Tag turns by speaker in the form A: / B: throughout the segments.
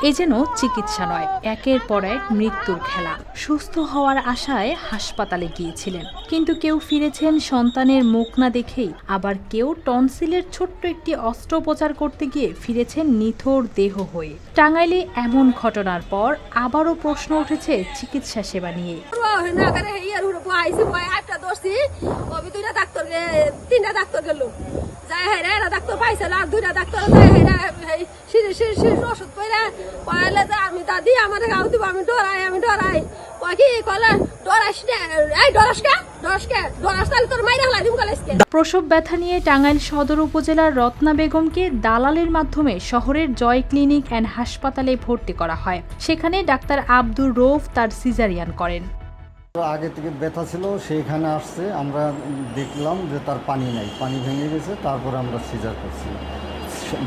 A: এ যেন চিকিৎসা নয়, একের পর এক মৃত্যুর খেলা। সুস্থ হওয়ার আশায় হাসপাতালে গিয়েছিলেন, কিন্তু কেউ ফিরেছেন সন্তানের মুখ না দেখেই, আবার কেউ টনসিলের ছোট্ট একটি অস্ত্রোপচার করতে গিয়ে ফিরেছেন নিথর দেহ হয়ে। টাঙ্গাইলে এমন ঘটনার পর আবারও প্রশ্ন উঠেছে চিকিৎসা সেবা নিয়ে।
B: আমি দাদি আমার গাও দিব, আমি ডরাই
A: প্রসব ব্যথা নিয়ে টাঙ্গাইল সদর উপজেলার রত্না বেগমকে দালালের মাধ্যমে শহরের জয় ক্লিনিক অ্যান্ড হাসপাতালে ভর্তি করা হয়। সেখানে ডাক্তার আব্দুর রৌফ তার সিজারিয়ান করেন।
C: আগে থেকে ব্যথা ছিল, সেইখানে আসছে, আমরা দেখলাম যে তার পানি নাই, পানি ভেঙে গেছে, তারপরে আমরা সিজার করছি।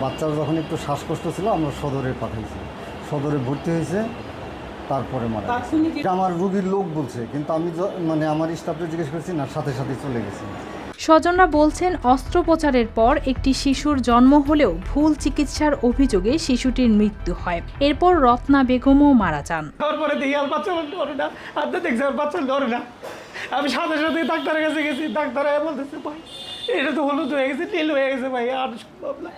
C: বাচ্চার যখন একটু শ্বাসকষ্ট ছিল আমরা সদরে পাঠাইছি, সদরে ভর্তি হয়েছে, তারপরে মারা গেছে। আমার রোগীর লোক বলছে, কিন্তু আমি আমার স্টাফে জিজ্ঞেস করছি না, সাথে সাথে চলে গেছি।
A: স্বজনরা বলছেন অস্ত্রোপচারের পর একটি শিশুর জন্ম হলেও ভুল চিকিৎসার অভিযোগে শিশুটির মৃত্যু হয়। এরপর রত্না বেগমও মারা যান।
D: আমি সাথে সাথে ডাক্তারের কাছে গেছি, ডাক্তার বলতেছে ভাই এটা তো হলুদ হয়ে গেছে, নীল হয়ে গেছে, ভাই আর সম্ভব না।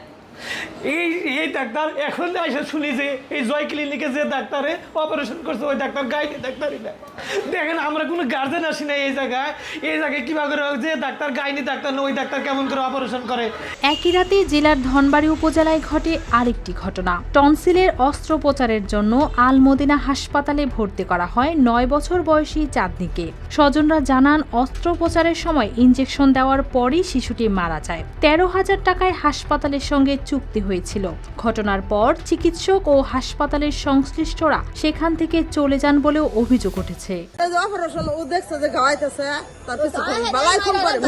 D: এই ডাক্তার এখন এসে শুনি যে এই জয় ক্লিনিকে যে ডাক্তারে অপারেশন করছে ওই ডাক্তার গাইনি ডাক্তারই না। দেখেন আমরা কোনো গার্জেন আসি না এই জায়গায় কিভাবে যে ডাক্তার গাইনি ডাক্তার না, ওই ডাক্তার কেমন করে অপারেশন করে।
A: একই রাতে জেলার ধনবাড়ী উপজেলায় ঘটে আরেকটি ঘটনা। টনসিলের অস্ত্রোপচারের জন্য আল-মদিনা হাসপাতালে ভর্তি করা হয় 9 বছর বয়সী চাঁদনীকে। স্বজনরা জানান অস্ত্রোপচারের সময় ইনজেকশন দেওয়ার পরই শিশুটি মারা যায়। 13,000 টাকায় হাসপাতালের সঙ্গে চুক্তি হয়েছিল। ঘটনার পর চিকিৎসক ও হাসপাতালের সংশ্লিষ্টরা সেখান থেকে চলে যান বলেও অভিযোগ উঠেছে।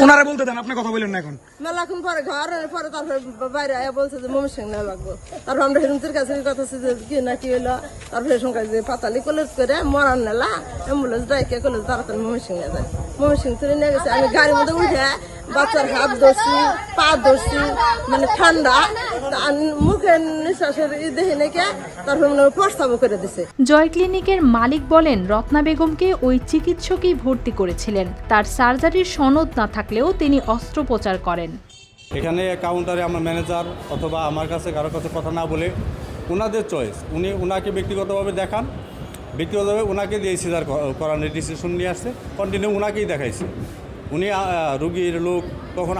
D: ওনারা বলতে দেন, আপনি কথা বলেন না। এখন
B: মেলাক্ষণ পরে পরে তারপরে বাইরে বলছে যে মমি সিং না লাগবো। তারপর আমরা হেমন্তের কাছে কথা যে কি না কি হলো, তারপরে সঙ্গে যে পাতালি কলেজ করে মরান নেলা অ্যাম্বুলেন্স ডাইকে কলেজ তাড়াতাড়ি মমি সিং নিয়ে যায়। মমি সিং তুলে নিয়ে গেছে। আমি গাড়ির মধ্যে উঠে বাচ্চার হাত ধরছি, পা ধরছি, মানে ঠান্ডা মুখের নিঃশ্বাসের দেখে নাকি তারপর প্রস্তাব করে দিছে।
A: জয় ক্লিনিকের মালিক বলেন রত্না বেগমকে ওই চিকিৎসকই ভর্তি করেছিলেন। তার সার্জারির সনদ না থাকলেও তিনি অস্ত্রোপচার করেন।
E: এখানে কাউন্টারে আমার ম্যানেজার অথবা আমার কাছে কারোর কাছে কথা না বলে ওনাদের চয়েস, ওনাকে ব্যক্তিগতভাবে দেখান, ব্যক্তিগতভাবে ওনাকে দিয়ে সিজার করানোর ডিসিশন নিয়ে আসছে। কন্টিনিউ ওনাকেই দেখাইছে। উনি রুগীর লোক তখন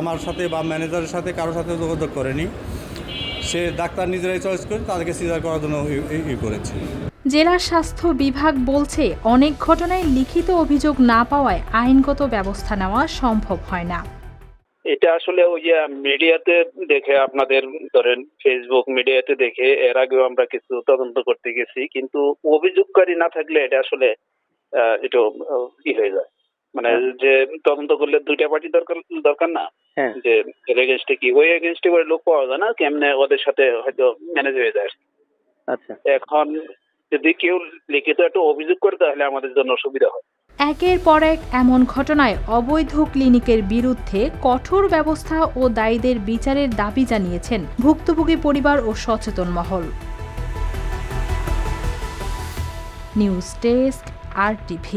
E: আমার সাথে বা ম্যানেজারের সাথে কারোর সাথে যোগাযোগ করেনি। সে ডাক্তার নিজেরাই চয়েস করে তাদেরকে সিজার করার জন্য করেছে।
A: জেলা স্বাস্থ্য বিভাগ বলছে অনেক ঘটনায় লিখিত অভিযোগ না পাওয়ায় আইনগত ব্যবস্থা নেওয়া সম্ভব হয় না।
F: এটা আসলে ওই যে মিডিয়াতে দেখে, আপনাদের ধরেন ফেসবুক মিডিয়াতে দেখে এর আগেও আমরা কিছু তদন্ত করতে গেছি, কিন্তু অভিযোগকারী না থাকলে এটা আসলে এটা কি হয়ে যায়, মানে যে তদন্ত করলে দুইটা পার্টি দরকার না, যে এগেইনস্টে কি ওই এগেইনস্টে করে লোক পাওয়া যায় না, কেমনে ওদের সাথে হয়তো ম্যানেজ হয়ে যায়। আচ্ছা, এখন যদি কেউ লিখিত একটা অভিযোগ করে তাহলে আমাদের জন্য সুবিধা হয়।
A: একের পর এক এমন ঘটনায় অবৈধ ক্লিনিকের বিরুদ্ধে কঠোর ব্যবস্থা ও দায়ীদের বিচারের দাবি জানিয়েছেন ভুক্তভোগী পরিবার ও সচেতন মহল। News desk, RTV।